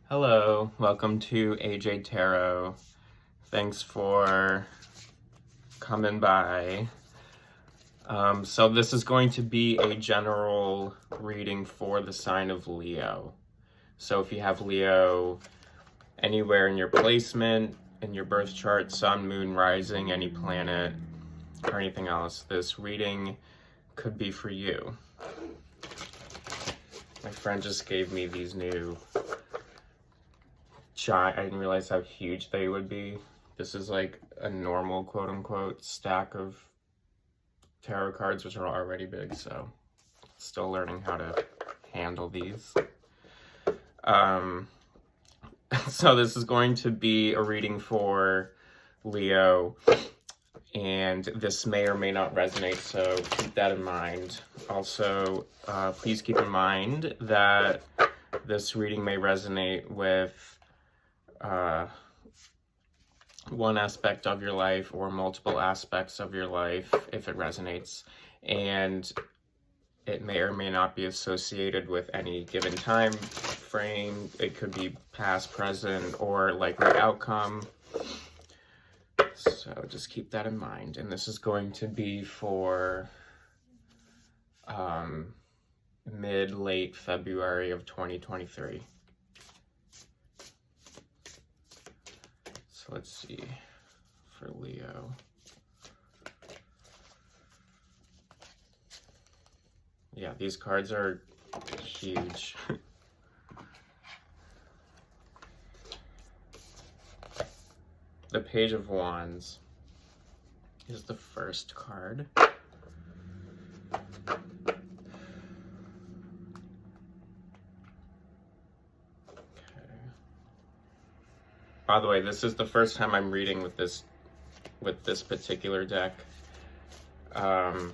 Hello, welcome to AJ Tarot. Thanks for coming by. So this is going to be a general reading for the sign of Leo. So if you have Leo anywhere in your placement, in your birth chart, sun, moon, rising, any planet, or anything else, this reading could be for you. My friend just gave me these new I didn't realize how huge they would be. This is like a normal quote-unquote stack of tarot cards, which are already big, so still learning how to handle these. So this is going to be a reading for Leo, and this may or may not resonate, so keep that in mind. Also, please keep in mind that this reading may resonate with one aspect of your life or multiple aspects of your life if it resonates, and it may or may not be associated with any given time frame. It could be past, present, or likely outcome, so just keep that in mind. And this is going to be for mid-late February of 2023. So let's see, for Leo. Yeah, these cards are huge. The Page of Wands is the first card. By the way, this is the first time I'm reading with this particular deck. The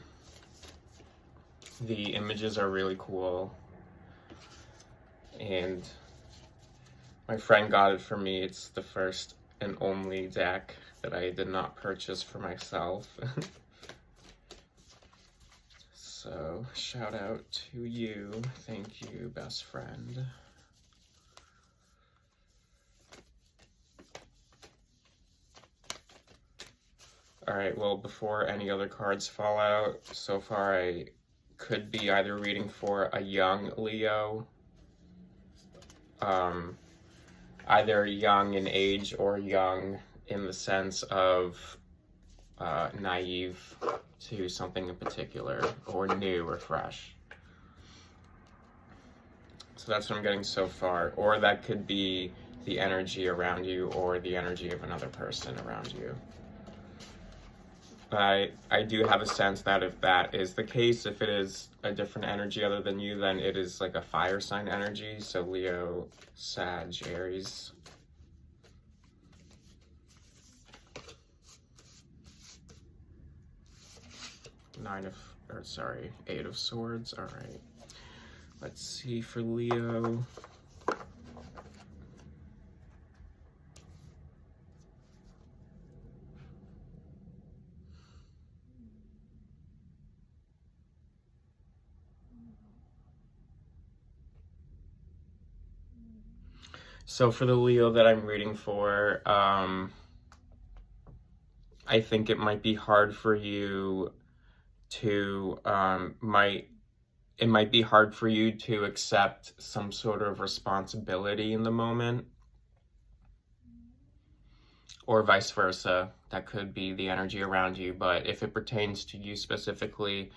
images are really cool, and my friend got it for me. It's the first and only deck that I did not purchase for myself. So, shout out to you. Thank you, best friend. Alright, well, before any other cards fall out, so far I could be either reading for a young Leo, either young in age or young in the sense of naive to something in particular, or new or fresh. So that's what I'm getting so far. Or that could be the energy around you or the energy of another person around you. But I do have a sense that if that is the case, if it is a different energy other than you, then it is like a fire sign energy. So Leo, Sag, Aries. Eight of Swords. All right. Let's see for Leo. So for the Leo that I'm reading for, I think it might be hard for you to, it might be hard for you to accept some sort of responsibility in the moment, or vice versa. That could be the energy around you, but if it pertains to you specifically,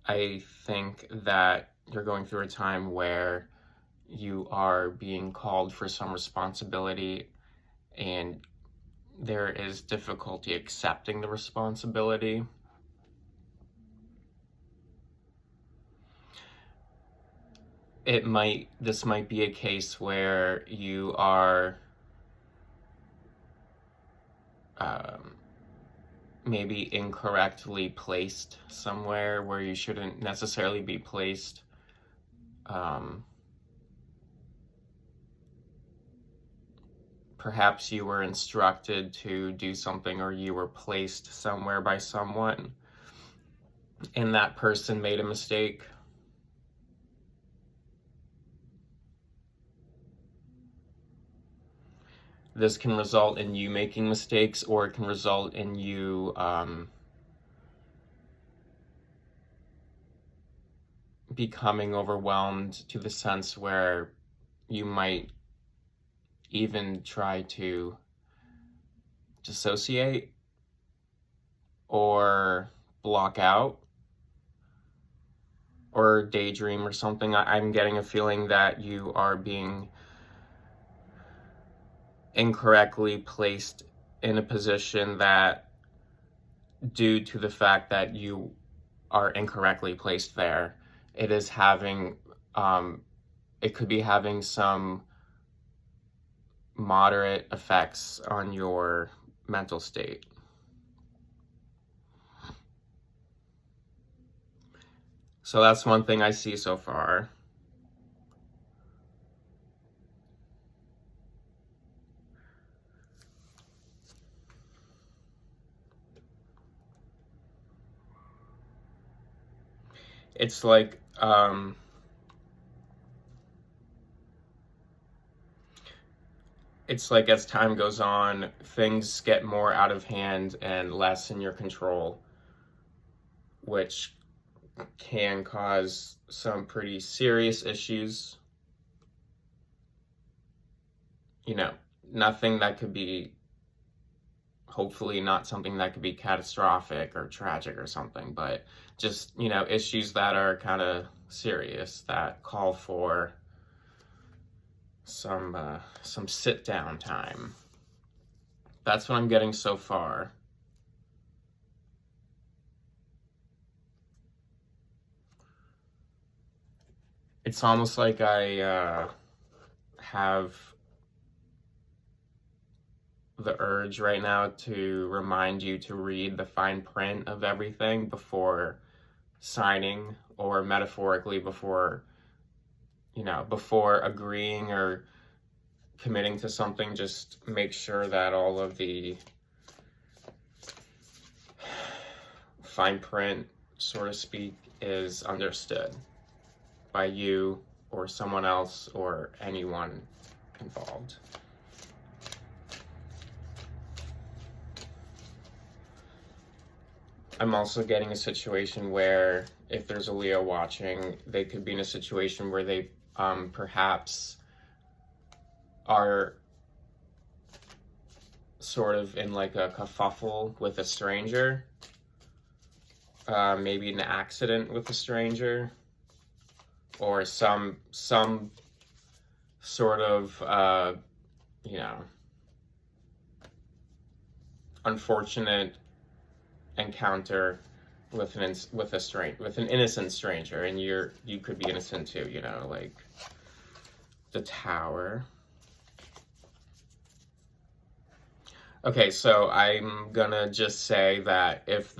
I think that you're going through a time where you are being called for some responsibility, and there is difficulty accepting the responsibility. This might be a case where you are maybe incorrectly placed somewhere where you shouldn't necessarily be placed. Perhaps you were instructed to do something, or you were placed somewhere by someone, and that person made a mistake. this can result in you making mistakes, or it can result in you becoming overwhelmed to the sense where you might even try to dissociate or block out or daydream or something. I'm getting a feeling that you are being incorrectly placed in a position that, due to the fact that you are incorrectly placed there, it is having, it could be having some moderate effects on your mental state. So that's one thing I see so far. It's like, it's like as time goes on, things get more out of hand and less in your control, which can cause some pretty serious issues. You know, nothing that could be, hopefully not something that could be catastrophic or tragic or something, but just, you know, issues that are kind of serious that call for some sit down time. That's what I'm getting so far. It's almost like I have the urge right now to remind you to read the fine print of everything before signing, or metaphorically before, you know, before agreeing or committing to something. Just make sure that all of the fine print, so to speak, is understood by you or someone else or anyone involved. I'm also getting a situation where, if there's a Leo watching, they could be in a situation where they perhaps are sort of in like a kerfuffle with a stranger, maybe an accident with a stranger, or some sort of you know, unfortunate encounter with an innocent stranger, and you could be innocent too, you know, like the Tower. Okay, so I'm gonna just say that if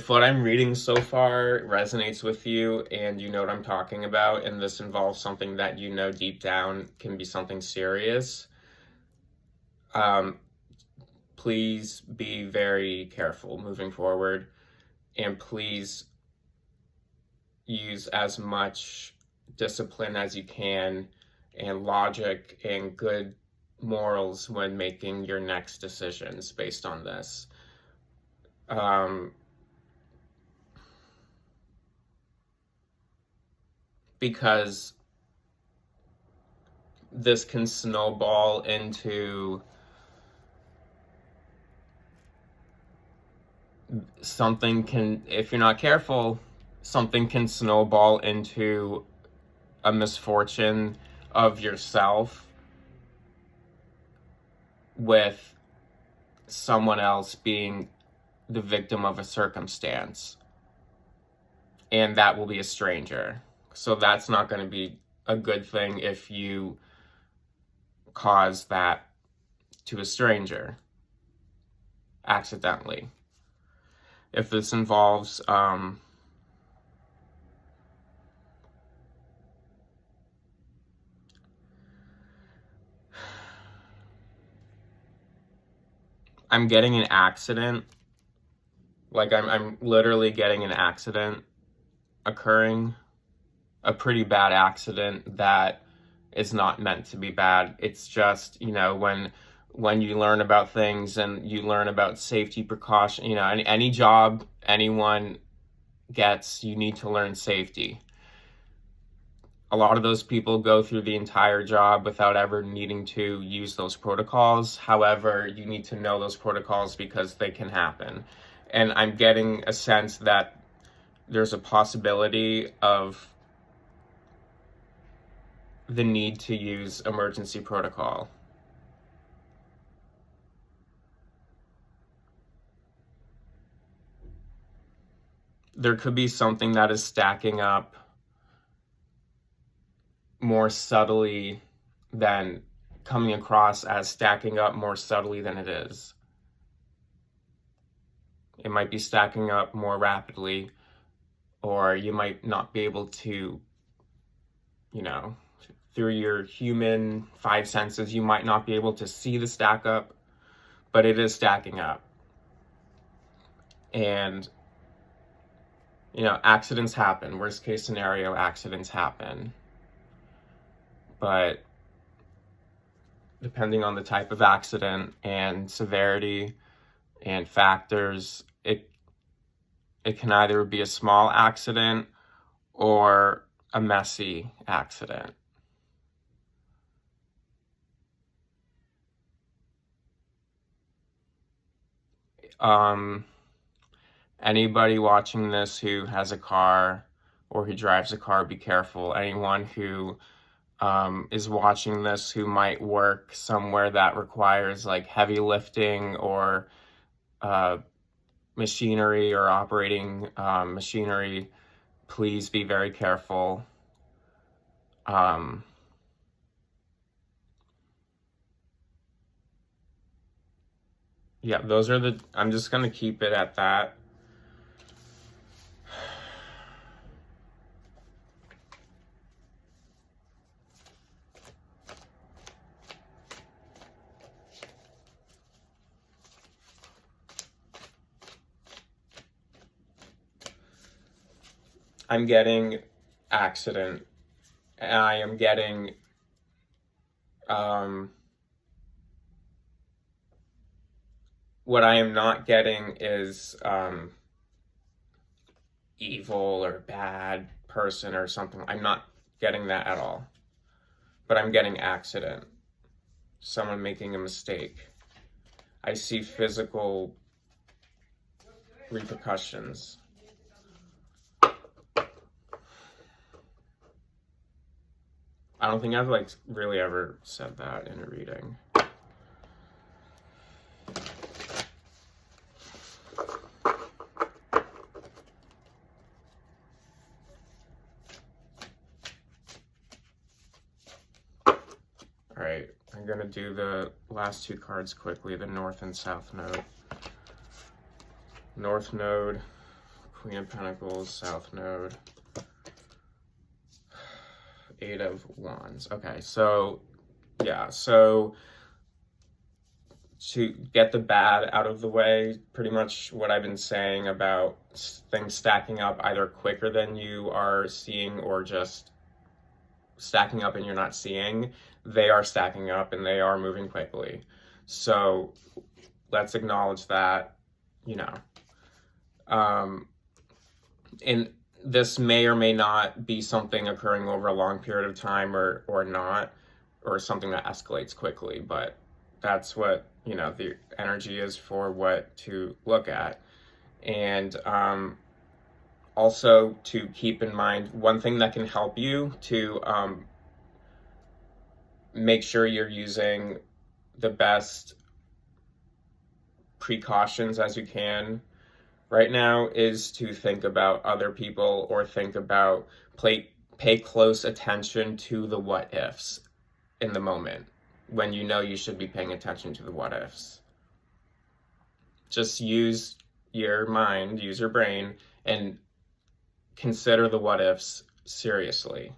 what I'm reading so far resonates with you and you know what I'm talking about, and this involves something that you know deep down can be something serious, please be very careful moving forward, and please use as much discipline as you can and logic and good morals when making your next decisions based on this. Because this can snowball into if you're not careful, something can snowball into a misfortune of yourself with someone else being the victim of a circumstance, and that will be a stranger. So that's not going to be a good thing if you cause that to a stranger accidentally. If this involves I'm getting an accident, like I'm literally getting an accident occurring, a pretty bad accident that is not meant to be bad. It's just, you know, when you learn about things and you learn about safety precaution, you know, any job anyone gets, you need to learn safety. A lot of those people go through the entire job without ever needing to use those protocols. However, you need to know those protocols because they can happen. And I'm getting a sense that there's a possibility of the need to use emergency protocol. There could be something that is stacking up more subtly than coming across as stacking up more subtly than it is. It might be stacking up more rapidly, or you might not be able to, you know, through your human 5 senses, you might not be able to see the stack up, but it is stacking up. And, you know, accidents happen. Worst case scenario, accidents happen. But depending on the type of accident and severity and factors, it can either be a small accident or a messy accident. Anybody watching this who has a car or who drives a car, be careful. Anyone who is watching this who might work somewhere that requires like heavy lifting or machinery or operating machinery, please be very careful. Yeah, those are I'm just gonna keep it at that. I'm getting accident, and I am getting what I am not getting is evil or bad person or something. I'm not getting that at all. But I'm getting accident. Someone making a mistake. I see physical repercussions. I don't think I've like really ever said that in a reading. All right, I'm gonna do the last 2 cards quickly, the North and South Node. North Node, Queen of Pentacles, South Node, 8 of Wands. Okay, so yeah, so to get the bad out of the way, pretty much what I've been saying about things stacking up either quicker than you are seeing or just stacking up and you're not seeing, they are stacking up and they are moving quickly. So let's acknowledge that, you know. And this may or may not be something occurring over a long period of time or not, or something that escalates quickly, but that's what, you know, the energy is for what to look at. And also to keep in mind, one thing that can help you to make sure you're using the best precautions as you can right now is to think about other people or think about pay close attention to the what ifs in the moment when you know you should be paying attention to the what ifs. Just use your mind, use your brain, and consider the what ifs seriously.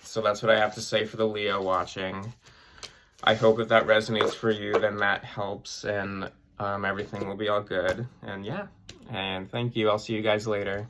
So that's what I have to say for the Leo watching. I hope if that resonates for you, then that helps, and everything will be all good. And yeah, and thank you. I'll see you guys later.